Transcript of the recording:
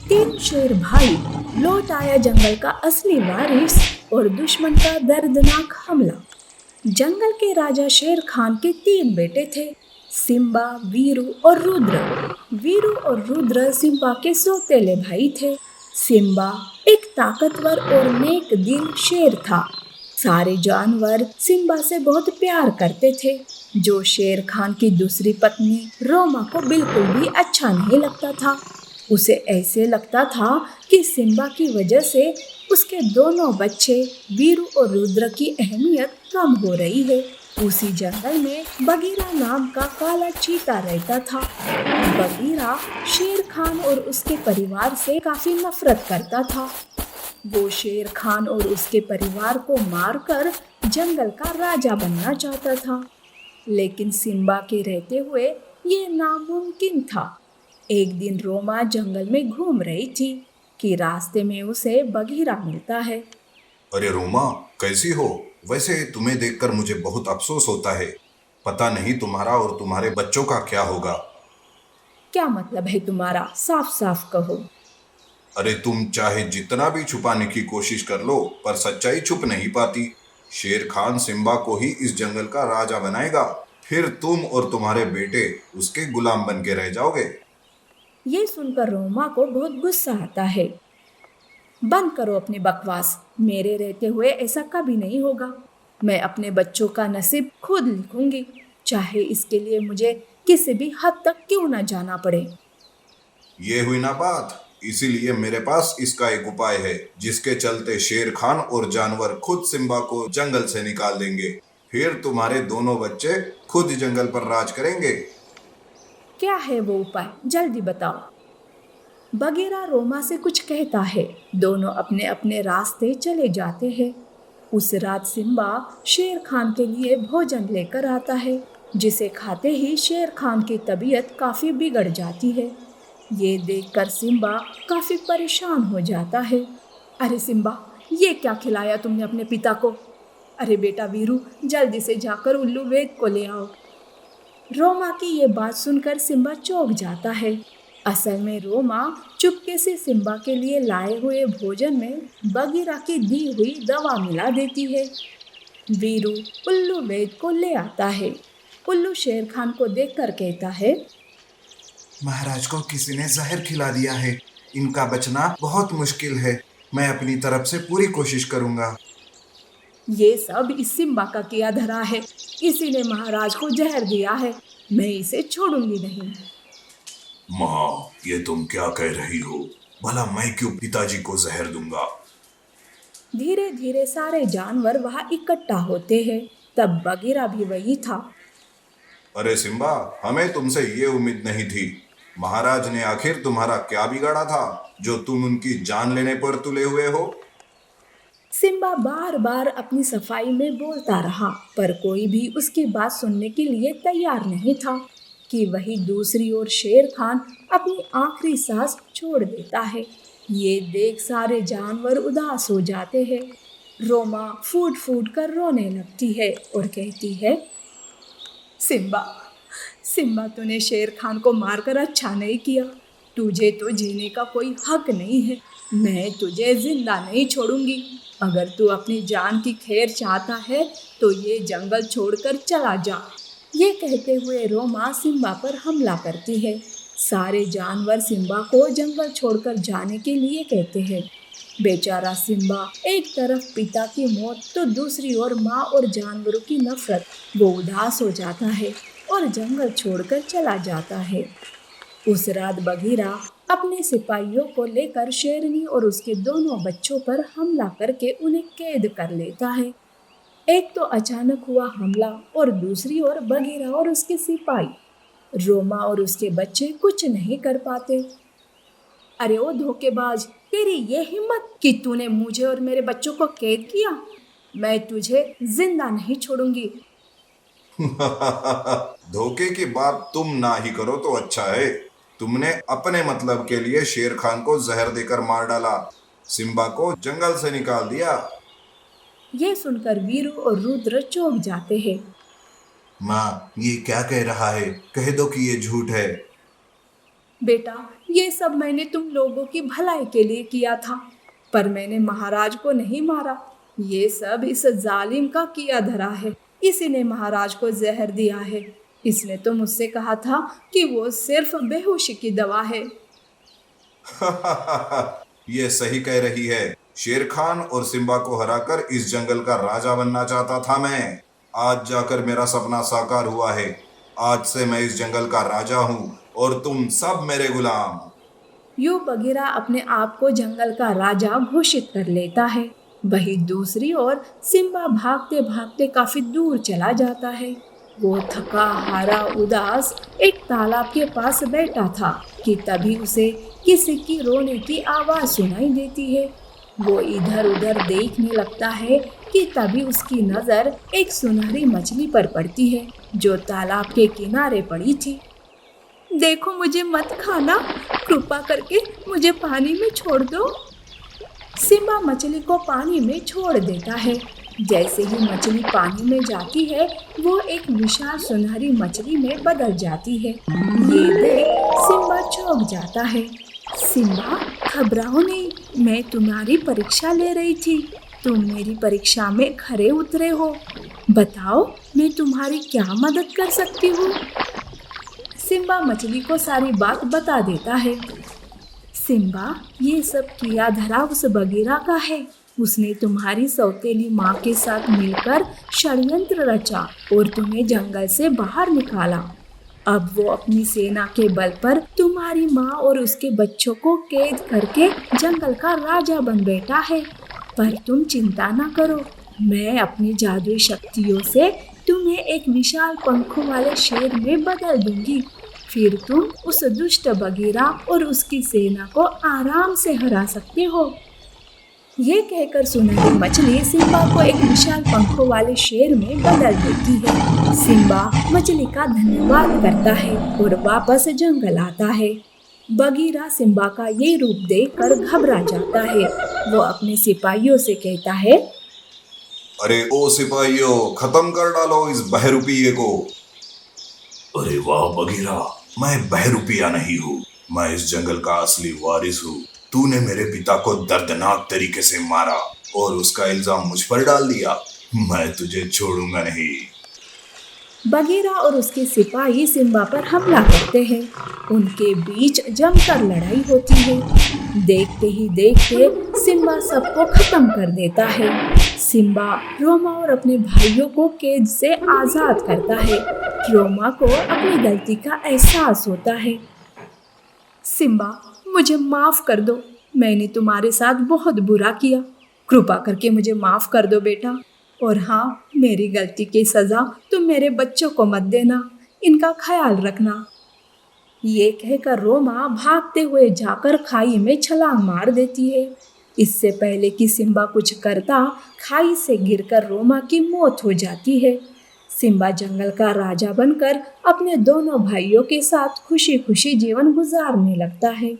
तीन शेर भाई, लौट आया जंगल का असली वारिस और दुश्मन का दर्दनाक हमला। जंगल के राजा शेर खान के तीन बेटे थे, सिम्बा, वीरू और रुद्र। वीरू और रुद्र सिम्बा के सौतेले भाई थे। सिम्बा एक ताकतवर और नेक दिल शेर था। सारे जानवर सिम्बा से बहुत प्यार करते थे, जो शेर खान की दूसरी पत्नी रोमा को बिल्कुल भी अच्छा नहीं लगता था। उसे ऐसे लगता था कि सिम्बा की वजह से उसके दोनों बच्चे वीरू और रुद्र की अहमियत कम हो रही है। उसी जंगल में बगीरा नाम का काला चीता रहता था। बगीरा शेर खान और उसके परिवार से काफी नफरत करता था। वो शेर खान और उसके परिवार को मारकर जंगल का राजा बनना चाहता था, लेकिन सिम्बा के रहते हुए ये नामुमकिन था। एक दिन रोमा जंगल में घूम रही थी कि रास्ते में उसे बगीरा मिलता है। अरे रोमा, कैसी हो? वैसे तुम्हें देखकर मुझे बहुत अफसोस होता है। पता नहीं तुम्हारा और तुम्हारे बच्चों का क्या होगा। क्या मतलब है तुम्हारा? साफ साफ कहो। अरे तुम चाहे जितना भी छुपाने की कोशिश कर लो, पर सच्चाई छुप नहीं पाती। शेर खान सिम्बा को ही इस जंगल का राजा बनाएगा। फिर तुम और तुम्हारे बेटे उसके गुलाम बन के रह जाओगे। ये सुनकर रोमा को बहुत गुस्सा आता है। बंद करो अपनी बकवास। मेरे रहते हुए ऐसा कभी नहीं होगा। मैं अपने बच्चों का नसीब खुद लिखूंगी, चाहे इसके लिए मुझे किसी भी हद तक क्यों ना जाना पड़े। ये हुई ना बात। इसीलिए मेरे पास इसका एक उपाय है, जिसके चलते शेर खान और जानवर खुद सिम्बा को जंगल से निकाल देंगे। फिर तुम्हारे दोनों बच्चे खुद जंगल पर राज करेंगे। क्या है वो उपाय? जल्दी बताओ। बगीरा रोमा से कुछ कहता है। दोनों अपने अपने रास्ते चले जाते हैं। उस रात सिम्बा शेर खान के लिए भोजन लेकर आता है, जिसे खाते ही शेर खान की तबीयत काफी बिगड़ जाती है। ये देखकर सिम्बा काफी परेशान हो जाता है। अरे सिम्बा, ये क्या खिलाया तुमने अपने पिता को? अरे बेटा वीरू, जल्दी से जाकर उल्लू वेद को ले आओ। रोमा की ये बात सुनकर सिम्बा चौंक जाता है। असल में रोमा चुपके से सिम्बा के लिए लाए हुए भोजन में बगीरा की दी हुई दवा मिला देती है। वीरू उल्लू वैद को ले आता है। उल्लू शेर खान को देखकर कहता है, महाराज को किसी ने जहर खिला दिया है। इनका बचना बहुत मुश्किल है। मैं अपनी तरफ से पूरी कोशिश करूंगा। ये सब इस सिम्बा का किया धरा है। इसी ने महाराज को जहर दिया है। मैं इसे छोड़ूंगी नहीं। माँ, ये तुम क्या कह रही हो? भला मैं क्यों पिताजी को जहर दूंगा? धीरे धीरे सारे जानवर वहां इकट्ठा होते हैं। तब बगीरा भी वही था। अरे सिम्बा, हमें तुमसे ये उम्मीद नहीं थी। महाराज ने आखिर तुम्हारा क्या बिगाड़ा था, जो तुम उनकी जान लेने पर तुले हुए हो? सिम्बा बार बार अपनी सफाई में बोलता रहा, पर कोई भी उसकी बात सुनने के लिए तैयार नहीं था। कि वही दूसरी ओर शेर खान अपनी आखिरी सांस छोड़ देता है। ये देख सारे जानवर उदास हो जाते हैं। रोमा फूट फूट कर रोने लगती है और कहती है, सिम्बा, सिम्बा तूने शेर खान को मारकर अच्छा नहीं किया। तुझे तो जीने का कोई हक नहीं है। मैं तुझे जिंदा नहीं छोड़ूंगी। अगर तू अपनी जान की खैर चाहता है तो ये जंगल छोड़कर चला जा। ये कहते हुए रोमा सिम्बा पर हमला करती है। सारे जानवर सिम्बा को जंगल छोड़कर जाने के लिए कहते हैं। बेचारा सिम्बा, एक तरफ पिता की मौत तो दूसरी ओर माँ और जानवरों की नफरत, वो उदास हो जाता है और जंगल छोड़कर चला जाता है। उस रात बगीरा अपने सिपाहियों को लेकर शेरनी और उसके दोनों बच्चों पर हमला करके उन्हें कैद कर लेता है। एक तो अचानक हुआ हमला और दूसरी ओर बगीरा और उसके सिपाही। रोमा और उसके बच्चे कुछ नहीं कर पाते। अरे ओ धोखेबाज, तेरी ये हिम्मत कि तूने मुझे और मेरे बच्चों को कैद किया। मैं तुझे जिंदा नहीं छोड़ूंगी। धोखे की बात तुम ना ही करो तो अच्छा है। तुमने अपने मतलब के लिए शेर खान को जहर देकर मार डाला, सिम्बा को जंगल से निकाल दिया। ये सुनकर वीरू और रुद्र चौंक जाते हैं। माँ, ये क्या कह रहा है? कह दो कि ये झूठ है। बेटा, ये सब मैंने तुम लोगों की भलाई के लिए किया था, पर मैंने महाराज को नहीं मारा। ये सब इस जालिम का किया धरा है। इसी ने महाराज को जहर दिया है। इसने तो मुझसे कहा था कि वो सिर्फ बेहोशी की दवा है। ये सही कह रही है। शेर खान और सिम्बा को हराकर इस जंगल का राजा बनना चाहता था मैं। आज जाकर मेरा सपना साकार हुआ है। आज से मैं इस जंगल का राजा हूँ और तुम सब मेरे गुलाम। यूं बगीरा अपने आप को जंगल का राजा घोषित कर लेता है। वहीं दूसरी ओर सिम्बा भागते भागते काफी दूर चला जाता है। वो थका हारा उदास एक तालाब के पास बैठा था कि तभी उसे किसी की रोने की आवाज सुनाई देती है। वो इधर उधर देखने लगता है कि तभी उसकी नजर एक सुनहरी मछली पर पड़ती है जो तालाब के किनारे पड़ी थी। देखो, मुझे मत खाना, कृपा करके मुझे पानी में छोड़ दो। सिम्बा मछली को पानी में छोड़ देता है। जैसे ही मछली पानी में जाती है, वो एक विशाल सुनहरी मछली में बदल जाती है। ये देख सिम्बा चौंक जाता है। सिम्बा, घबराओ नहीं, मैं तुम्हारी परीक्षा ले रही थी। तुम मेरी परीक्षा में खरे उतरे हो। बताओ, मैं तुम्हारी क्या मदद कर सकती हूँ? सिम्बा मछली को सारी बात बता देता है। सिम्बा, ये सब किया धरा उस बगीरा का है। उसने तुम्हारी सौतेली माँ के साथ मिलकर षड्यंत्र रचा और तुम्हें जंगल से बाहर निकाला। अब वो अपनी सेना के बल पर तुम्हारी माँ और उसके बच्चों को कैद करके जंगल का राजा बन बैठा है। पर तुम चिंता न करो, मैं अपनी जादुई शक्तियों से तुम्हें एक विशाल पंखों वाले शेर में बदल दूंगी। फिर तुम उस दुष्ट बगीरा और उसकी सेना को आराम से हरा सकते हो। ये कहकर सुनहरी मछली सिम्बा को एक विशाल पंखों वाले शेर में बदल देती है। सिम्बा मछली का धन्यवाद करता है और वापस जंगल आता है। बगीरा सिम्बा का ये रूप देखकर घबरा जाता है। वो अपने सिपाहियों से कहता है, अरे ओ सिपाहियों, खत्म कर डालो इस बहरूपिये को। अरे वाह बगीरा, मैं बहरूपिया नहीं हूँ, मैं इस जंगल का असली वारिस हूँ। तूने मेरे पिता को दर्दनाक तरीके से मारा और उसका इल्जाम मुझ पर डाल दिया। मैं तुझे छोड़ूंगा नहीं। बगीरा और उसके सिपाही सिम्बा पर हमला करते हैं। उनके बीच जमकर लड़ाई होती है। देखते ही देखते सिम्बा सबको खत्म कर देता है। सिम्बा रोमा और अपने भाइयों को कैद से आजाद करता है। रोमा को अपनी गलती का एहसास होता है। सिम्बा, मुझे माफ कर दो, मैंने तुम्हारे साथ बहुत बुरा किया। कृपा करके मुझे माफ कर दो बेटा। और हाँ, मेरी गलती की सजा तुम मेरे बच्चों को मत देना, इनका ख्याल रखना। ये कहकर रोमा भागते हुए जाकर खाई में छलांग मार देती है। इससे पहले कि सिम्बा कुछ करता, खाई से गिरकर रोमा की मौत हो जाती है। सिम्बा जंगल का राजा बनकर अपने दोनों भाइयों के साथ खुशी खुशी जीवन गुजारने लगता है।